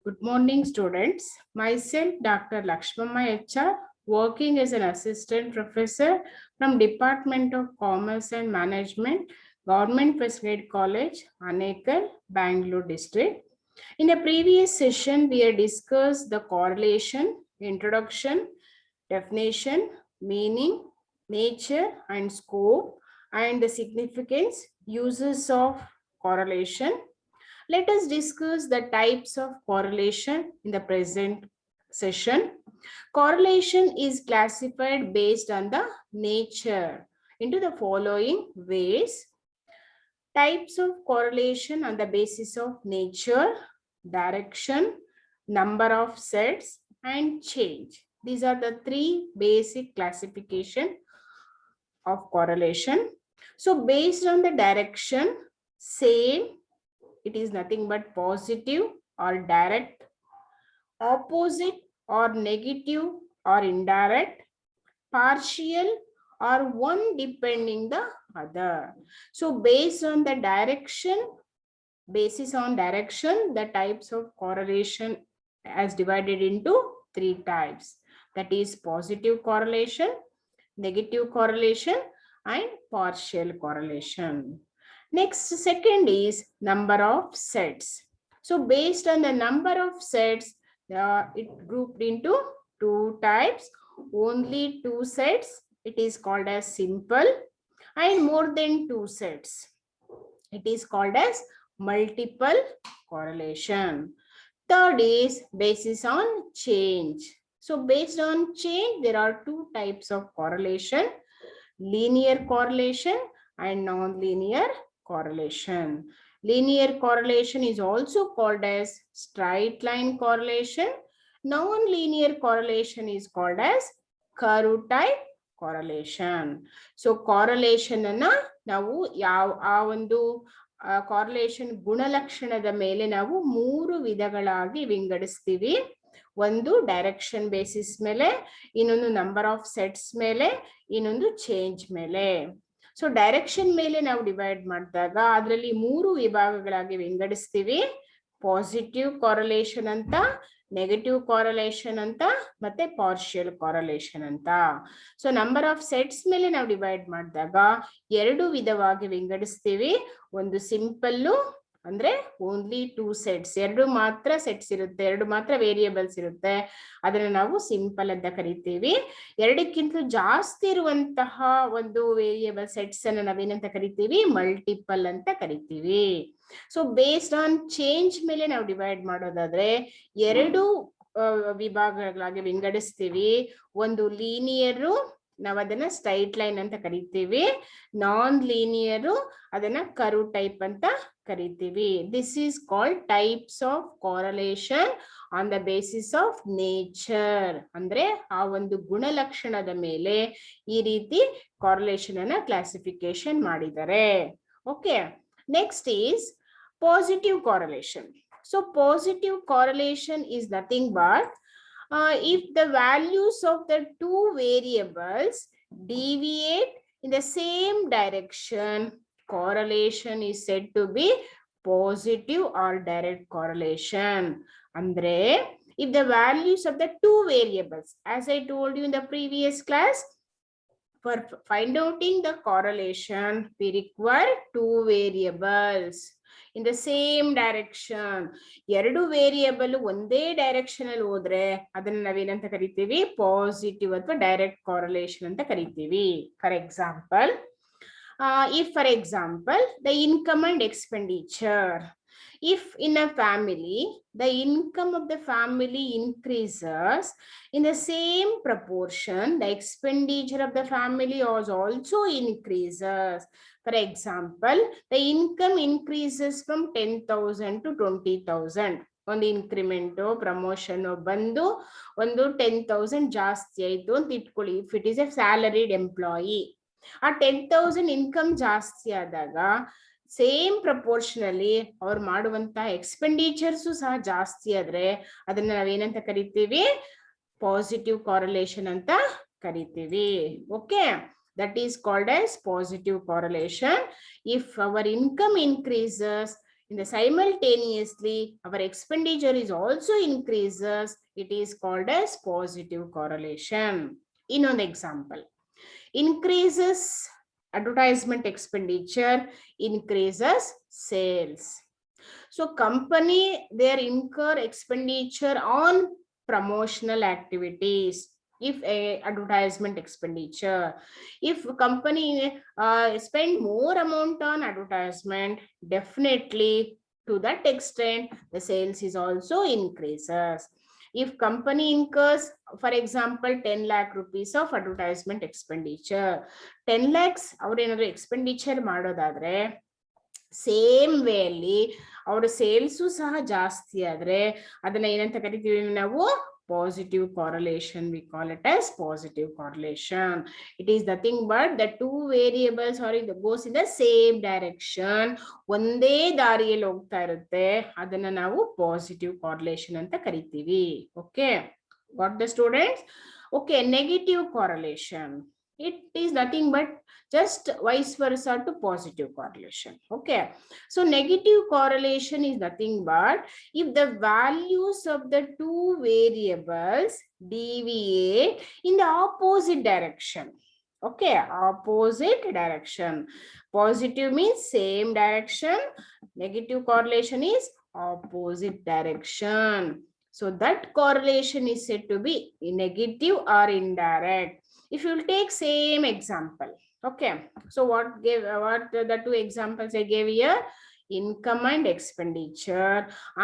Good morning, students. Myself, Dr. Lakshmama HR, working as an assistant professor from Department of Commerce and Management, Government First Grade College, Anekal, Bangalore district. In the previous session, we had discussed the correlation, introduction, definition, meaning, nature and scope, and the significance, uses of correlation. Let us discuss the types of correlation in the present session. Correlation is classified based on the nature into the following ways. Types of correlation on the basis of nature, direction, number of sets, and change. These are the three basic classification of correlation. So based on the direction, same, it is nothing but positive or direct, opposite or negative or indirect, partial or one depending the other. So based on the direction, basis on direction, the types of correlation as divided into three types. That is positive correlation, negative correlation, and partial correlation. Next, second is number of sets. So based on the number of sets, it grouped into two types. Only two sets, it is called as simple, and more than two sets, it is called as multiple correlation. Third is basis on change. So based on change, there are two types of correlation: linear correlation and non-linear correlation. Linear correlation is also called as straight line correlation. Non-linear correlation is called as curve type correlation. So correlation ಅನ್ನ ನಾವು ಆ ಒಂದು correlation ಗುಣಲಕ್ಷಣದ ಮೇಲೆ ನಾವು ಮೂರು ವಿಧಗಳಾಗಿ ವಿಂಗಡಿಸ್ತೀವಿ. ಒಂದು ಡೈರೆಕ್ಷನ್ ಬೇಸಿಸ್ ಮೇಲೆ, ಇನ್ನೊಂದು ನಂಬರ್ ಆಫ್ ಸೆಟ್ಸ್ ಮೇಲೆ, ಇನ್ನೊಂದು ಚೇಂಜ್ ಮೇಲೆ. ಸೊ ಡೈರೆಕ್ಷನ್ ಮೇಲೆ ನಾವು ಡಿವೈಡ್ ಮಾಡಿದಾಗ ಅದರಲ್ಲಿ ಮೂರು ವಿಭಾಗಗಳಾಗಿ ವಿಂಗಡಿಸ್ತೀವಿ: ಪಾಸಿಟಿವ್ ಕಾರಲೇಷನ್ ಅಂತ, ನೆಗೆಟಿವ್ ಕಾರಲೇಷನ್ ಅಂತ, ಮತ್ತೆ ಪಾರ್ಷಿಯಲ್ ಕಾರಲೇಷನ್ ಅಂತ. ಸೊ ನಂಬರ್ ಆಫ್ ಸೆಟ್ಸ್ ಮೇಲೆ ನಾವು ಡಿವೈಡ್ ಮಾಡಿದಾಗ ಎರಡು ವಿಧವಾಗಿ ವಿಂಗಡಿಸ್ತೀವಿ. ಒಂದು ಸಿಂಪಲ್ಲು, ಅಂದ್ರೆ ಓನ್ಲಿ ಟೂ ಸೆಟ್ಸ್, ಎರಡು ಮಾತ್ರ ಸೆಟ್ಸ್ ಇರುತ್ತೆ, ಎರಡು ಮಾತ್ರ ವೇರಿಯೇಬಲ್ಸ್ ಇರುತ್ತೆ, ಅದನ್ನ ನಾವು ಸಿಂಪಲ್ ಅಂತ ಕರಿತೀವಿ. ಎರಡಕ್ಕಿಂತ ಜಾಸ್ತಿ ಇರುವಂತಹ ಒಂದು ವೇರಿಯೇಬಲ್ ಸೆಟ್ಸ್ ಅನ್ನು ನಾವೇನಂತ ಕರಿತೀವಿ? ಮಲ್ಟಿಪಲ್ ಅಂತ ಕರಿತೀವಿ. ಸೊ ಬೇಸ್ಡ್ ಆನ್ ಚೇಂಜ್ ಮೇಲೆ ನಾವು ಡಿವೈಡ್ ಮಾಡೋದಾದ್ರೆ ಎರಡು ವಿಭಾಗಗಳಾಗಿ ವಿಂಗಡಿಸ್ತೀವಿ. ಒಂದು ಲೀನಿಯರು, ನಾವು ಅದನ್ನ ಸ್ಟ್ರೈಟ್ ಲೈನ್ ಅಂತ ಕರಿತೀವಿ. ನಾನ್ ಲೀನಿಯರು, ಅದನ್ನ ಕರ್ವ್ ಟೈಪ್ ಅಂತ ಕರಿತೀವಿ. This is called types of correlation on the basis of nature. ಅಂದ್ರೆ ಆ ಒಂದು ಗುಣಲಕ್ಷಣದ ಮೇಲೆ ಈ ರೀತಿ ಕಾರಲೇಷನ್ ಅನ್ನ ಕ್ಲಾಸಿಫಿಕೇಶನ್ ಮಾಡಿದ್ದಾರೆ. Okay, next is positive correlation. So positive correlation is nothing but if the values of the two variables deviate in the same direction, correlation is said to be positive or direct correlation. Andre, if the values of the two variables, as I told you in the previous class, for find outing the correlation, we require two variables in the same direction. ಎರಡು variable ಒಂದೇ direction ಅಲ್ಲಿ ಹೋದ್ರೆ ಅದನ್ನ ನಾವೇನಂತ ಕರಿತೀವಿ? Positive ಅಥವಾ direct correlation ಅಂತ ಕರಿತೀವಿ. For example, if for example the income and expenditure, if in a family the income of the family increases in the same proportion, the expenditure of the family also increases. For example, the income increases from 10,000 to 20,000. ಒಂದು increment promotion ಬಂದು ಒಂದು 10,000 ಜಾಸ್ತಿ ಆಯ್ತು ಅಂತ ಇಟ್ಕೊಳ್ಳಿ. If it is A salaried employee, ಆ 10,000 income ಜಾಸ್ತಿ ಆದಾಗ ಸೇಮ್ ಪ್ರಪೋರ್ಷನಲ್ಲಿ ಅವ್ರು ಮಾಡುವಂತಹ ಎಕ್ಸ್ಪೆಂಡಿಚರ್ಸು ಸಹ ಜಾಸ್ತಿ ಆದ್ರೆ ಅದನ್ನ ನಾವೇನಂತ ಕರಿತೀವಿ? ಪಾಸಿಟಿವ್ ಕಾರಲೇಷನ್ ಅಂತ ಕರಿತೀವಿ. Okay, that is called as positive correlation. If our income increases in the simultaneously our expenditure is also increases, it is called as positive correlation. Another example, increases advertisement expenditure, increases sales. So company, they incur expenditure on promotional activities. If a advertisement expenditure, if company spend more amount on advertisement, definitely to that extent the sales is also increases. If company incurs, for example, 10 lakh rupees of advertisement expenditure, 10 lakhs ಅವ್ರು ಏನಾದ್ರು expenditure ಮಾಡೋದಾದ್ರೆ same way ಅಲ್ಲಿ ಅವರ sales ಸಹ ಜಾಸ್ತಿ ಆದ್ರೆ ಅದನ್ನ ಏನಂತ ಕರಿತೀವಿ ನಾವು positive correlation. We call it as positive correlation. It is nothing but the two variables or it goes in the same direction. ಒಂದೇ ದಾರಿಯಲ್ಲಿ ಹೋಗ್ತಾ ಇರುತ್ತೆ, ಅದನ್ನ ನಾವು positive correlation ಅಂತ ಕರಿತೀವಿ. Okay, got the students? Okay, negative correlation, it is nothing but just vice versa to positive correlation. Okay, so negative correlation is nothing but if the values of the two variables deviate in the opposite direction. Okay, opposite direction. Positive means same direction, negative correlation is opposite direction. So that correlation is said to be negative or indirect. If you will take same example, okay, so what the two examples I gave here, income and expenditure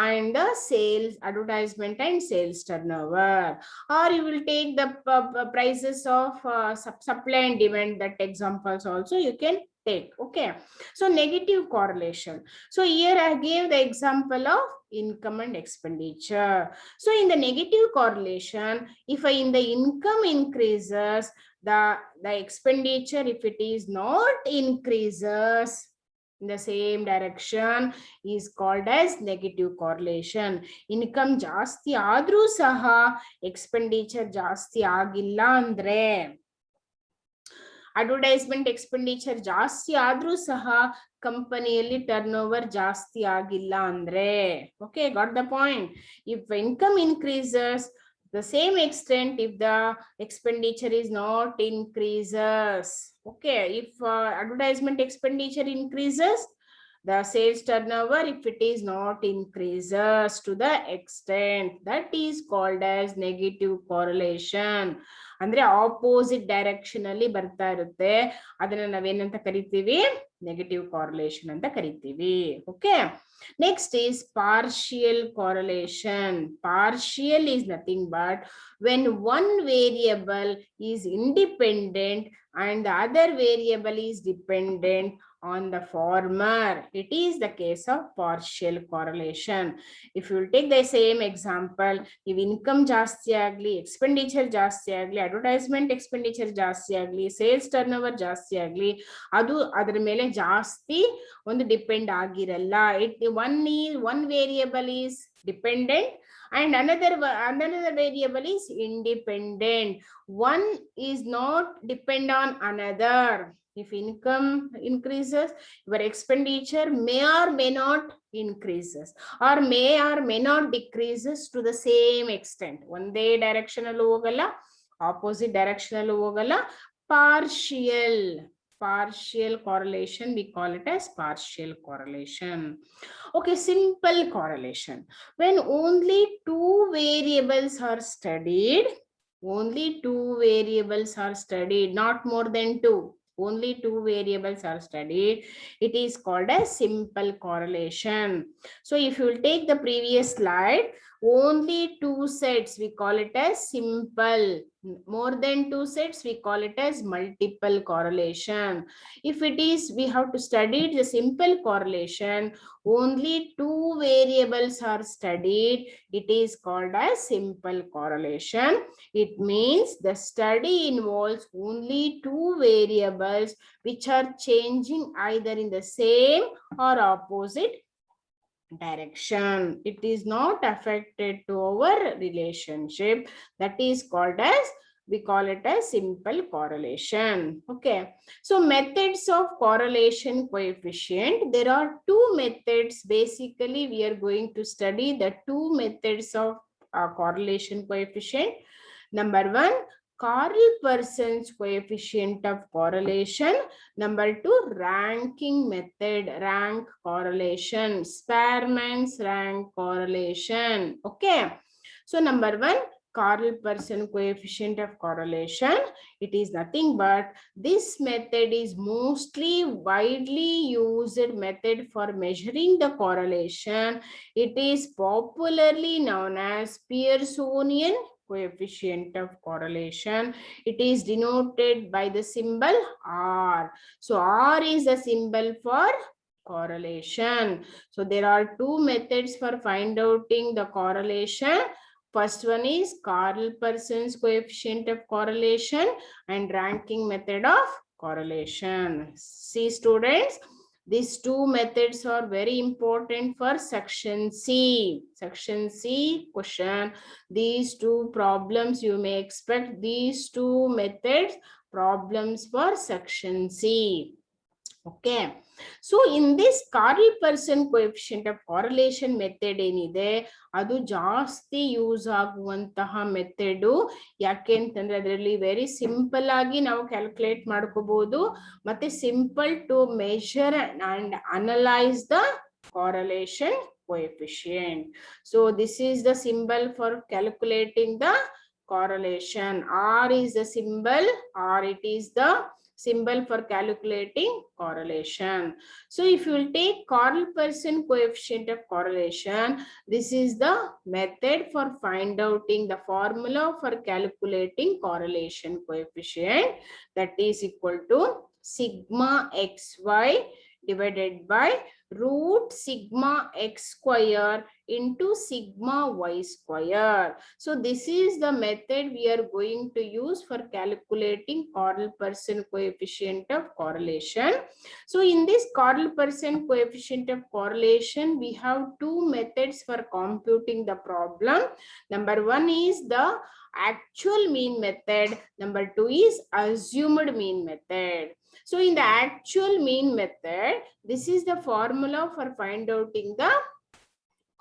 and the sales, advertisement and sales turnover, or you will take the prices of supply and demand, that examples also you can take. Okay, so negative correlation. So here I gave the example of income and expenditure. So in the negative correlation, if in the income increases, the expenditure, if it is not increases in the same direction, is called as negative correlation. Income ಜಾಸ್ತಿ ಆದ್ರೂ ಸಹ expenditure ಜಾಸ್ತಿ ಆಗಿಲ್ಲ ಅಂದ್ರೆ, advertisement expenditure ಜಾಸ್ತಿ ಆದ್ರೂ ಸಹ ಕಂಪನಿಯಲ್ಲಿ ಟರ್ನ್ ಓವರ್ ಜಾಸ್ತಿ ಆಗಿಲ್ಲ ಅಂದ್ರೆ, okay, got the point? If income increases the same extent, if the expenditure is not increases. Okay, if advertisement expenditure increases, the sales turnover, if it is not increases to the extent, that is called as negative correlation. ಅಂದ್ರೆ opposite direction ಅಲ್ಲಿ ಬರ್ತಾ ಇರುತ್ತೆ, ಅದನ್ನ ನಾವೇನಂತ ಕರಿತೀವಿ? Negative ಕಾರ್ರಿಲೇಷನ್ ಅಂತ ಕರಿತೀವಿ. Okay, next is partial correlation. Partial is nothing but when one variable is independent and the other variable is dependent on the former. It is the case of partial correlation. If you will take the same example, if income ಜಾಸ್ತಿ ಆಗ್ಲಿ, expenditure ಜಾಸ್ತಿ ಆಗ್ಲಿ, advertisement expenditure ಜಾಸ್ತಿ ಆಗ್ಲಿ, sales turnover ಜಾಸ್ತಿ ಆಗ್ಲಿ, ಅದು ಅದರ ಮೇಲೆ ಜಾಸ್ತಿ ಒಂದು ಡಿಪೆಂಡ್ ಆಗಿರಲ್ಲ. One variable is dependent and another variable is independent. One is not depend on another. If income increases, your expenditure may or may not increases, or may not decreases to the same extent. ಒಂದೇ direction ಅಲ್ಲಿ ಹೋಗಲ್ಲ, opposite direction ಅಲ್ಲಿ ಹೋಗಲ್ಲ. Partial correlation, we call it as partial correlation. Okay, simple correlation. When only two variables are studied, not more than two. Only two variables are studied, it is called as simple correlation. So if you will take the previous slide, only two sets, we call it as simple. More than two sets, we call it as multiple correlation. If it is, we have to study the simple correlation, only two variables are studied, it is called as simple correlation. It means the study involves only two variables which are changing either in the same or opposite direction. It is not affected to our relationship. That is called as we call it as simple correlation. Okay, so methods of correlation coefficient. There are two methods. Basically, we are going to study the two methods of correlation coefficient. Number one, Carl-Pearson's coefficient of correlation. Number two, ranking method, rank correlation, Spearman's rank correlation. Okay. So number one, Carl-Pearson coefficient of correlation. It is nothing but this method is mostly widely used method for measuring the correlation. It is popularly known as Pearsonian coefficient of correlation. It is denoted by the symbol R. So R is a symbol for correlation. So there are two methods for find outing the correlation. First one is Carl-Pearson's coefficient of correlation and ranking method of correlation. See students, these two methods are very important for section C. Section C question. These two problems you may expect these two methods problems for section C. Okay. So in this Carl-Pearson coefficient of correlation method ಏನಿದೆ ಅದು ಜಾಸ್ತಿ use ಆಗುವಂತಹ method. ಯಾಕೆ ಅಂತಂದ್ರೆ ಅದರಲ್ಲಿ very simple ಆಗಿ ನಾವು calculate ಮಾಡ್ಕೋಬಹುದು ಮತ್ತೆ simple to measure and analyse the correlation coefficient. So this is the symbol for calculating the correlation. R is the symbol, or it is the symbol for calculating correlation. So if you will take Carl-Pearson coefficient of correlation, this is the method for find outing the formula for calculating correlation coefficient, that is equal to sigma xy divided by root sigma x square into sigma y square. So this is the method we are going to use for calculating Carl-Pearson coefficient of correlation. So in this Carl-Pearson coefficient of correlation, we have two methods for computing the problem. Number one is the actual mean method. Number two is assumed mean method. So in the actual mean method, this is the formula for find outing the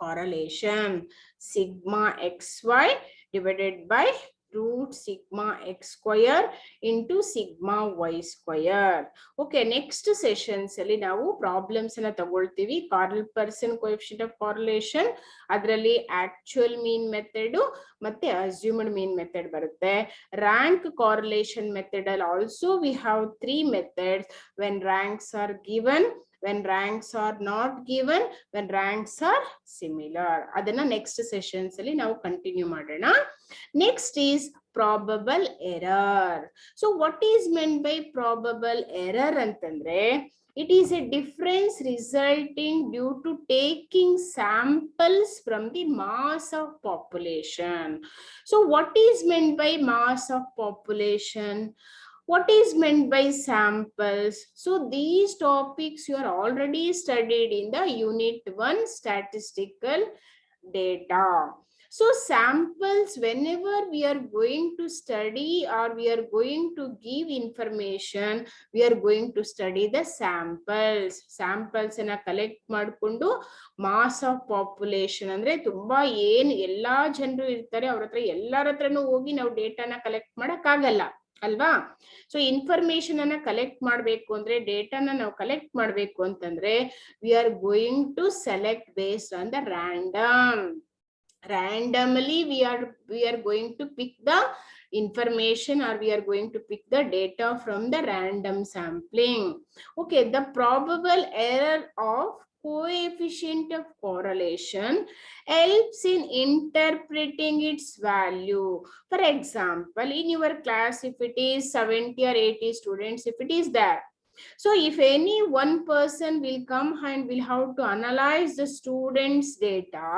correlation. Sigma xy divided by root sigma x square into sigma y square. Okay, next sessions ಅಲ್ಲಿ ನಾವು problems ಅನ್ನ ತಗೊಳ್ತೀವಿ. Carl-Pearson coefficient of correlation, ಅದರಲ್ಲಿ actual mean method ಮತ್ತೆ assumed mean method ಬರುತ್ತೆ. Rank correlation method ಅಲ್ಲಿ also we have three methods: when ranks are given, when ranks are not given, when ranks are similar. ಅದನ್ನ next sessions ಅಲ್ಲಿ ನಾವು continue ಮಾಡೋಣ. Next is probable error. So what is meant by probable error ಅಂತಂದ್ರೆ it is a difference resulting due to taking samples from the mass of population. So what is meant by mass of population? What is meant by samples? So these topics you are already studied in the unit 1 statistical data. So samples, whenever we are going to study or we are going to give information, we are going to study the samples. Samples ಅನ್ನ collect ಮಾಡಿಕೊಂಡು mass of population ಅಂದ್ರೆ ತುಂಬಾ ಏನ್ ಎಲ್ಲಾ ಜನರು ಇರ್ತಾರೆ ಅವ್ರ ಹತ್ರ ಎಲ್ಲಾರ ಹತ್ರನೂ ಹೋಗಿ ನಾವು ಡೇಟಾನ ಕಲೆಕ್ಟ್ ಮಾಡಕ್ ಆಗಲ್ಲ ಅಲ್ವಾ. ಸೊ ಇನ್ಫಾರ್ಮೇಶನ್ ಅನ್ನ ಕಲೆಕ್ಟ್ ಮಾಡ್ಬೇಕು ಅಂದ್ರೆ ಡೇಟಾನ ನಾವು ಕಲೆಕ್ಟ್ ಮಾಡ್ಬೇಕು ಅಂತಂದ್ರೆ we are going to select based on the randomly we are going to pick the information, or we are going to pick the data from the random sampling. Okay, the probable error of coefficient of correlation helps in interpreting its value. For example, in your class, if it is 70 or 80 students, if it is there, so if any one person will come and will have to analyze the students' data,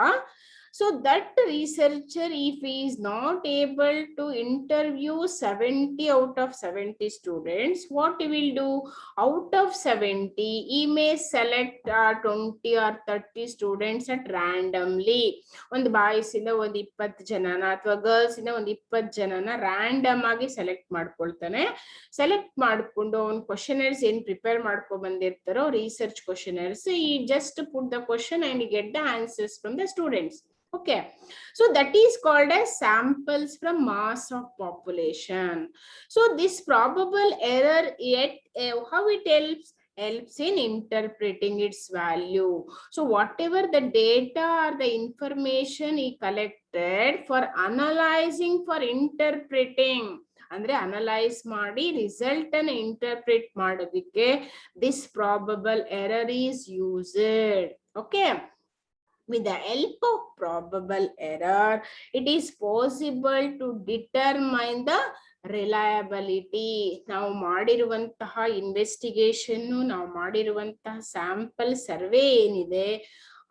So that researcher, if he is not able to interview 70 out of 70 students, what he will do? Out of 70, he may select 20 or 30 students at randomly. ಒಂದು boys ಇಂದ ಒಂದು 20 ಜನನ ಅಥವಾ girls ಇಂದ ಒಂದು 20 ಜನನ random ಆಗಿ select ಮಾಡ್ಕೊಳ್ತಾನೆ. Select ಮಾಡ್ಕೊಂಡು ಅವ್ನು ಕ್ವಶನರ್ಸ್ ಏನ್ ಪ್ರಿಪೇರ್ ಮಾಡ್ಕೊಂಡ್ ಬಂದಿರ್ತಾರೋ ರಿಸರ್ಚ್ ಕ್ವಶನರ್ಸ್, ಈ just put the question and get the answers from the students. Okay, so that is called as samples from mass of population. So this probable error, yet how it helps in interpreting its value. So whatever the data or the information he collected for analyzing, for interpreting, ಅಂದ್ರೆ analyse ಮಾಡಿ result ಅನ್ನು interpret ಮಾಡೋದಕ್ಕೆ this probable error is used. Okay, with the help of probable error, it is possible to determine the reliability. ನಾವು ಮಾಡಿರುವಂತಹ investigation, ನಾವು ಮಾಡಿರುವಂತಹ sample survey ಏನಿದೆ,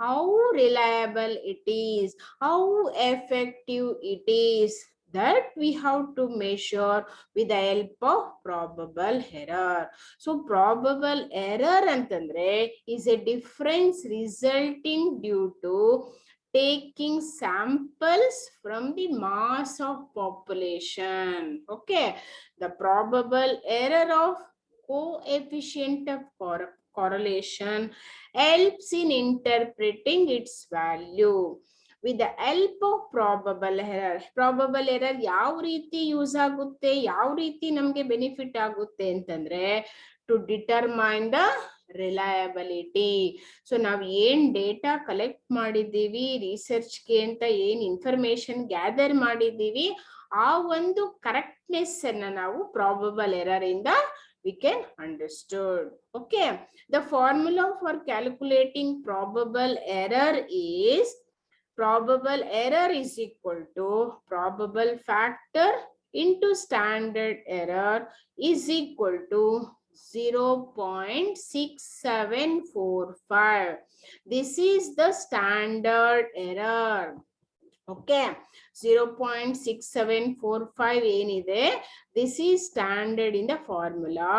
how reliable it is, how effective it is, that we have to measure with the help of probable error. So probable error ಅಂತಂದ್ರೆ is a difference resulting due to taking samples from the mass of population. Okay, the probable error of coefficient of correlation helps in interpreting its value. With the help of probable error ಯಾವ ರೀತಿ use ಆಗುತ್ತೆ, ಯಾವ ರೀತಿ ನಮ್ಗೆ benefit ಆಗುತ್ತೆ ಅಂತಂದ್ರೆ to determine the reliability. So ನಾವ್ ಏನ್ ಡೇಟಾ ಕಲೆಕ್ಟ್ ಮಾಡಿದ್ದೀವಿ, ರಿಸರ್ಚ್ಗೆ ಅಂತ ಏನ್ ಇನ್ಫಾರ್ಮೇಶನ್ ಗ್ಯಾದರ್ ಮಾಡಿದ್ದೀವಿ, ಆ ಒಂದು ಕರೆಕ್ಟ್ನೆಸ್ ಅನ್ನ ನಾವು ಪ್ರಾಬಬಲ್ ಎರರ್ ಇಂದ we can understood. Okay, the formula for calculating probable error is probable error is equal to probable factor into standard error is equal to 0.6745. This is the standard error. Okay, 0.6745 ಏನಿದೆ, this is standard in the formula,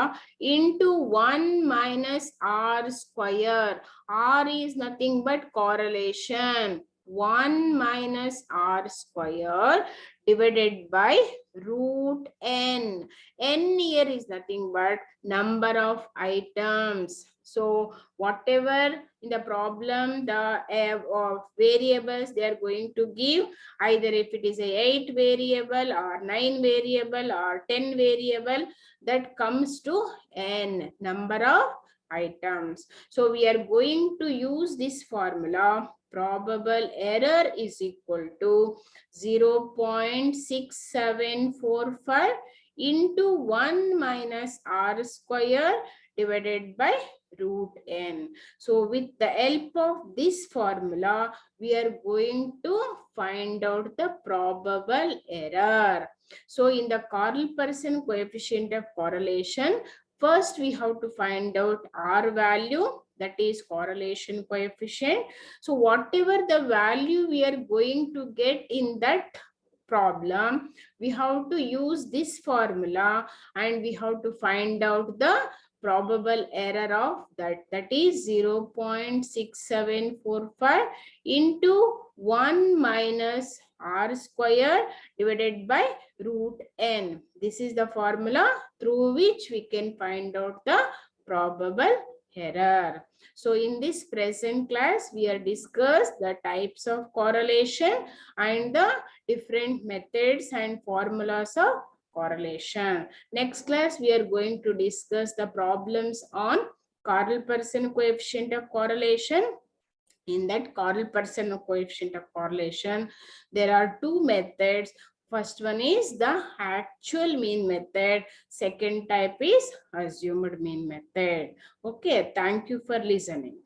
into 1 minus r square. R is nothing but correlation. 1 minus r square divided by root n. N here is nothing but number of items. So whatever in the problem, the variables they are going to give, either if it is a 8 variable or 9 variable or 10 variable, that comes to n number of items. So we are going to use this formula. Probable error is equal to 0.6745 into 1 minus r square divided by root n. So with the help of this formula, we are going to find out the probable error. So in the Carl-Person coefficient of correlation, first we have to find out r value, that is correlation coefficient. So whatever the value we are going to get in that problem, we have to use this formula and we have to find out the probable error of that is 0.6745 into 1 minus r square divided by root n. This is the formula through which we can find out the probable error. So in this present class, we are discussed the types of correlation and the different methods and formulas of correlation. Next class, we are going to discuss the problems on Carl-Person coefficient of correlation. In that Carl-Person coefficient of correlation, there are two methods. First one is the actual mean method. Second type is assumed mean method. Okay, thank you for listening.